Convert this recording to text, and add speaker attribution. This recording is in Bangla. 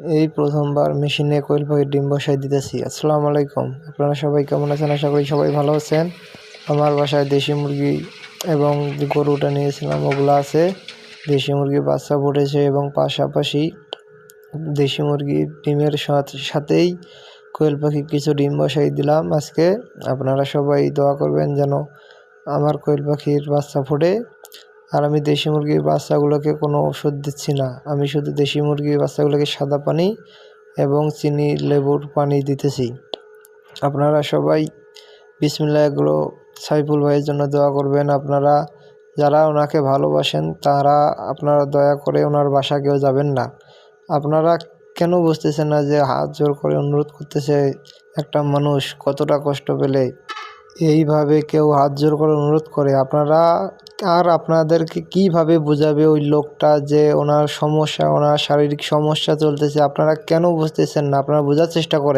Speaker 1: এই প্রথমবার মেশিনে কোয়েল পাখির ডিম বসাই দিতেছি। আসসালামু আলাইকুম, আপনারা সবাই কেমন আছেন? আশা করি সবাই ভালো আছেন। আমার বাসায় দেশি মুরগি এবং গরুটা নিয়েছিলাম, ওগুলো আছে। দেশি মুরগির বাচ্চা ফুটেছে এবং পাশাপাশি দেশি মুরগির ডিমের সাথেই কোয়েল পাখি কিছু ডিম বসাই দিলাম আজকে। আপনারা সবাই দোয়া করবেন যেন আমার কোয়েল পাখির বাচ্চা ফোটে। আর আমি দেশি মুরগির বাচ্চাগুলোকে কোনো ওষুধ দিচ্ছি না, আমি শুধু দেশি মুরগির বাচ্চাগুলোকে সাদা পানি এবং চিনি লেবুর পানি দিতেছি। আপনারা সবাই বিসমিল্লাহ এগুলো সাইফুল ভাইয়ের জন্য দোয়া করবেন। আপনারা যারা ওনাকে ভালোবাসেন তারা আপনারা দয়া করে ওনার বাসা কেউ যাবেন না। আপনারা কেন বুঝতেছেন না যে হাত জোর করে অনুরোধ করতেছে একটা মানুষ কতটা কষ্ট পেলে এইভাবে কেউ হাত জোর করে অনুরোধ করে? আপনারা আর আপনাদেরকে কিভাবে বোঝাবে ওই লোকটা যে ওনার সমস্যা, ওনার শারীরিক সমস্যা চলতেছে? আপনারা কেন বুঝতেছেন না? আপনারা বোঝার চেষ্টা করেন।